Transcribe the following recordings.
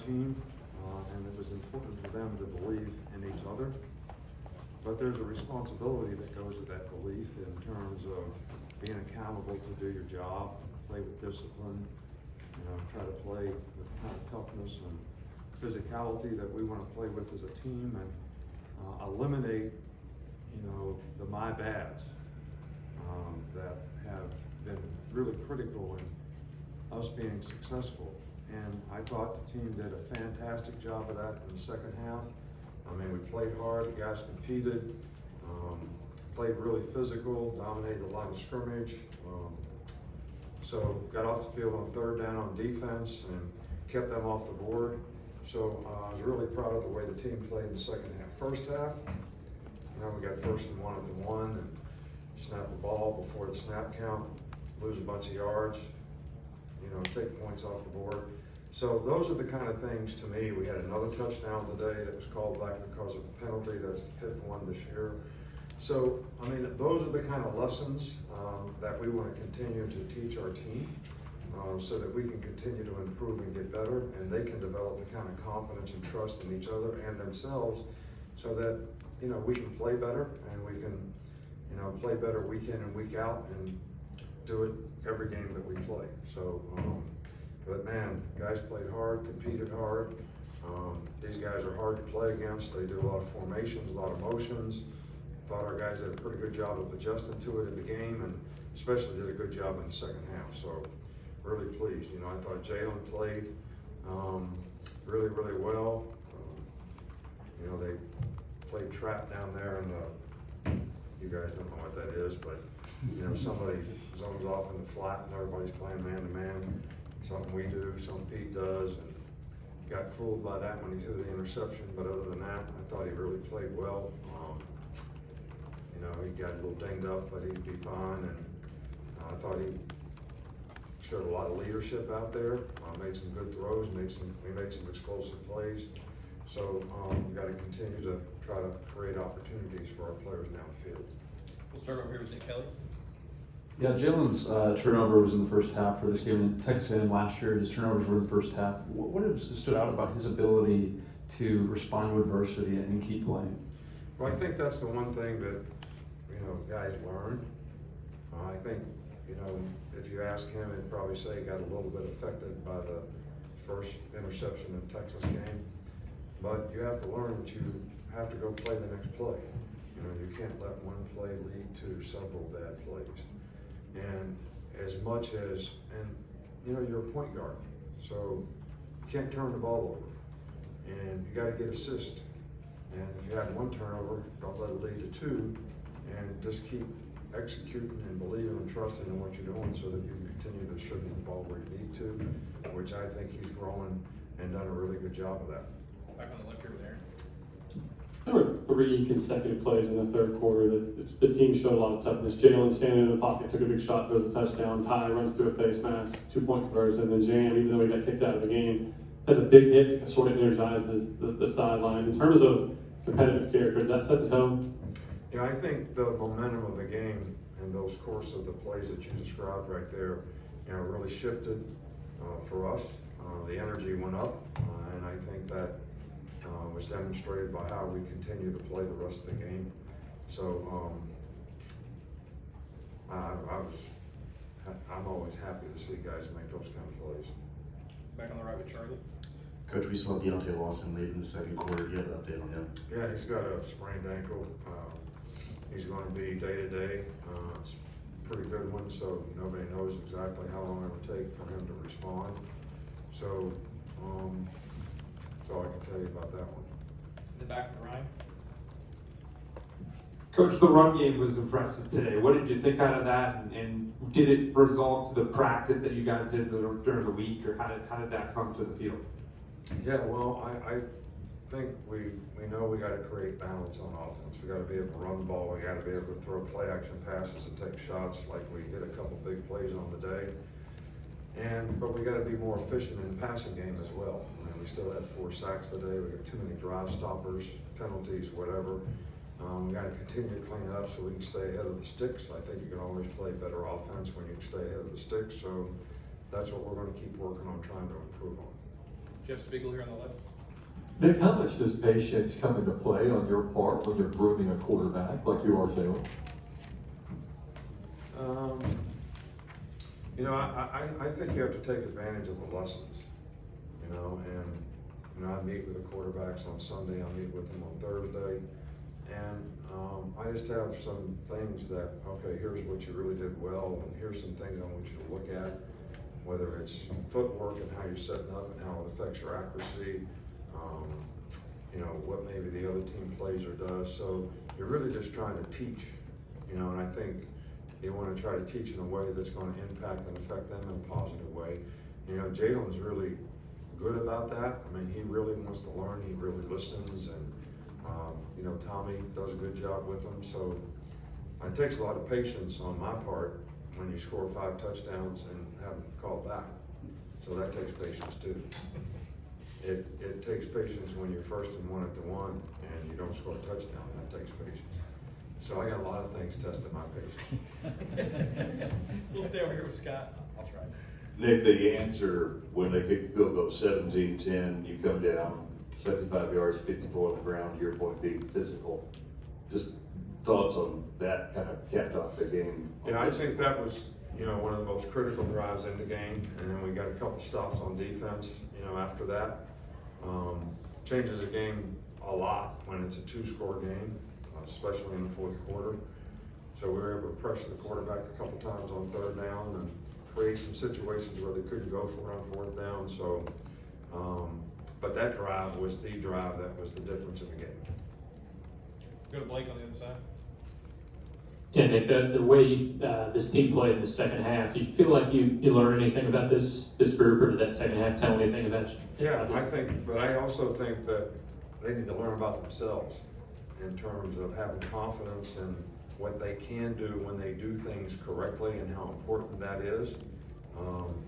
team, and it was important for them to believe in each other. But there's a responsibility that goes with that belief in terms of being accountable to do your job, play with discipline, try to play with kind of toughness and physicality that we want to play with as a team, and eliminate, the my bads that have been really critical in us being successful. And I thought the team did a fantastic job of that in the second half. I mean, we played hard, the guys competed, played really physical, dominated a lot of scrimmage. So got off the field on third down on defense and kept them off the board. So I was really proud of the way the team played in the second half. First half, we got 1st and 1 at the 1 and snap the ball before the snap count, lose a bunch of yards, take points off the board. So those are the kind of things, to me. We had another touchdown today that was called back because of a penalty. That's the 5th one this year. So, I mean, those are the kind of lessons that we want to continue to teach our team so that we can continue to improve and get better, and they can develop the kind of confidence and trust in each other and themselves so that, we can play better, and we can, play better week in and week out and do it every game that we play. So, but man, guys played hard, competed hard. These guys are hard to play against. They do a lot of formations, a lot of motions. Thought our guys did a pretty good job of adjusting to it in the game, and especially did a good job in the second half. So really pleased. I thought Jalen played really, really well. They played trap down there, and you guys don't know what that is, but somebody zones off in the flat and everybody's playing man-to-man. Something we do, something Pete does, and got fooled by that when he threw the interception. But other than that, I thought he really played well. He got a little dinged up, but he'd be fine. And I thought he showed a lot of leadership out there. Made some good throws. We made some explosive plays. So we got to continue to try to create opportunities for our players down the field. We'll start over here with Nick Kelly. Yeah, Jalen's turnover was in the first half for this game. In Texas A&M last year, his turnovers were in the first half. What has stood out about his ability to respond to adversity and keep playing? Well, I think that's the one thing that guys learn. I think if you ask him, he'd probably say he got a little bit affected by the first interception in the Texas game. But you have to learn that you have to go play the next play. You can't let one play lead to several bad plays. And as much as, you're a point guard, so you can't turn the ball over, and you got to get assists. And if you have one turnover, don't let it lead to 2, and just keep executing and believing and trusting in what you're doing so that you can continue to distribute the ball where you need to, which I think he's growing and done a really good job of that. Back on the left here with Aaron. There were 3 consecutive plays in the third quarter that the team showed a lot of toughness. Jalen standing in the pocket, took a big shot, throws a touchdown. Ty runs through a face mask, 2-point conversion. And then Jam, even though he got kicked out of the game, has a big hit that sort of energizes the sideline. In terms of competitive character, did that set the tone? I think the momentum of the game and those course of the plays that you described right there, really shifted for us. The energy went up, and I think that was demonstrated by how we continue to play the rest of the game. So I'm always happy to see guys make those kind of plays. Back on the right with Charlie. Coach, we saw Deontay Lawson late in the second quarter. Do you have an update on him? Yeah, he's got a sprained ankle. He's going to be day-to-day. It's a pretty good one, so nobody knows exactly how long it will take for him to respond. So that's all I can tell you about that one. In the back with Ryan. Coach, the run game was impressive today. What did you think out of that, and did it result to the practice that you guys did during the week, or how did that come to the field? Yeah, well, I think we know we got to create balance on offense. We got to be able to run the ball. We got to be able to throw play action passes and take shots like we did a couple big plays on the day. But we got to be more efficient in the passing game as well. We still had 4 sacks today. We got too many drive stoppers, penalties, whatever. We got to continue to clean it up so we can stay ahead of the sticks. I think you can always play better offense when you can stay ahead of the sticks. So that's what we're going to keep working on, trying to improve on. Jeff Spiegel here on the left. Nick, how much does patience come into play on your part when you're grooming a quarterback like you are, Jalen? You know, I think you have to take advantage of the lessons, you know, and, you know, I meet with the quarterbacks on Sunday, I meet with them on Thursday, and I just have some things that, okay, here's what you really did well, and here's some things I want you to look at, whether it's footwork and how you're setting up and how it affects your accuracy, you know, what maybe the other team plays or does. So you're really just trying to teach, you know, and I think you want to try to teach in a way that's going to impact and affect them in a positive way. You know, Jalen's really good about that. I mean, he really wants to learn, he really listens, and you know, Tommy does a good job with him. So it takes a lot of patience on my part when you score 5 touchdowns and have them called back. So that takes patience too. It takes patience when you're first and 1 at the 1 and you don't score a touchdown. That takes patience. So I got a lot of things testing my patience. We'll stay over here with Scott. I'll try. Nick, the answer when they kick the field goal 17-10, you come down 75 yards, 54 on the ground, to your point being physical. Just thoughts on that kind of capped off the game? Yeah, I think that was, you know, one of the most critical drives in the game, and then we got a couple stops on defense, you know, after that. Changes the game a lot when it's a 2-score game, especially in the 4th quarter. So we were able to pressure the quarterback a couple times on 3rd down and create some situations where they couldn't go for it on 4th down. So, but that drive was the drive that was the difference in the game. Go to Blake on the other side. Yeah, Nick, the way this team played in the second half, do you feel like you learned anything about this group, or did that second half tell anything about you? Yeah, I think, but I also think that they need to learn about themselves in terms of having confidence in what they can do when they do things correctly and how important that is.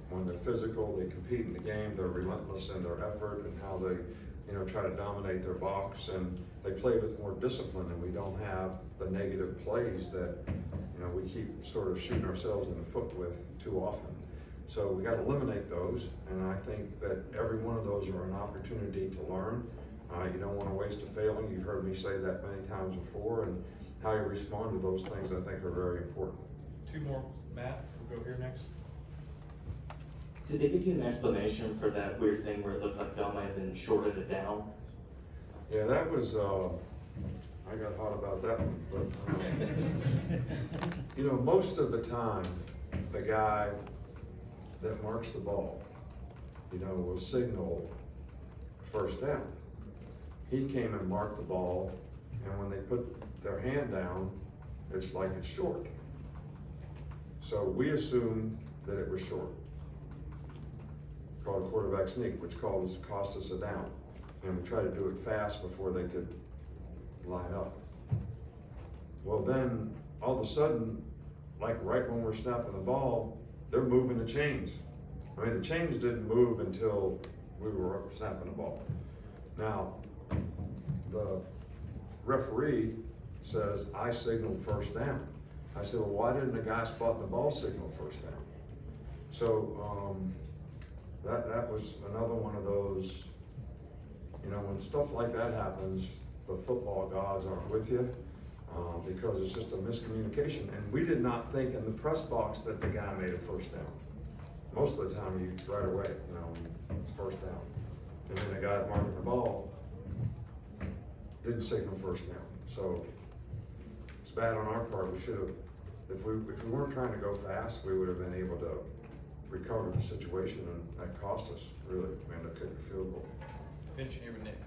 When they're physical, they compete in the game, they're relentless in their effort and how they, you know, try to dominate their box, and they play with more discipline, and we don't have the negative plays that, you know, we keep sort of shooting ourselves in the foot with too often. So we got to eliminate those, and I think that every one of those are an opportunity to learn. You don't want to waste a failing. You've heard me say that many times before, and how you respond to those things I think are very important. 2 more. Matt, we'll go here next. Did they give you an explanation for that weird thing where it looked like y'all might have been shorted it down? Yeah, that was, I got hot about that one, but, you know, most of the time, the guy that marks the ball, you know, will signal 1st down. He came and marked the ball, and when they put their hand down, it's like it's short. So we assumed that it was short. Called a quarterback sneak, which cost us a down. And we tried to do it fast before they could line up. Well, then all of a sudden, like right when we're snapping the ball, they're moving the chains. I mean, the chains didn't move until we were snapping the ball. Now, the referee says, I signaled 1st down. I said, well, why didn't the guy spotting the ball signal 1st down? So, that was another one of those, you know, when stuff like that happens, the football gods aren't with you, because it's just a miscommunication. And we did not think in the press box that the guy made a 1st down. Most of the time, you right away, you know, it's 1st down. And then the guy marking the ball didn't signal 1st down. So it's bad on our part. We should have, if we weren't trying to go fast, we would have been able to recover the situation, and that cost us, really. We ended up kicking a field goal. Finishing here with Nick.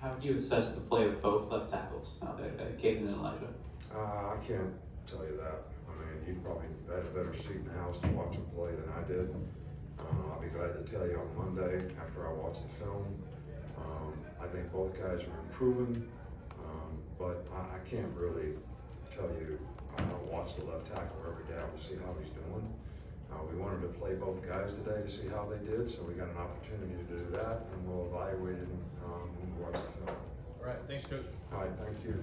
How would you assess the play of both left tackles out there, Caden and Elijah? I can't tell you that. I mean, you probably had a better seat in the house to watch them play than I did. I'll be glad to tell you on Monday after I watch the film. I think both guys are improving, but I can't really tell you. I don't watch the left tackle every day to see how he's doing. We wanted to play both guys today to see how they did, so we got an opportunity to do that, and we'll evaluate it when we watch the film. All right, thanks, Coach. All right, thank you.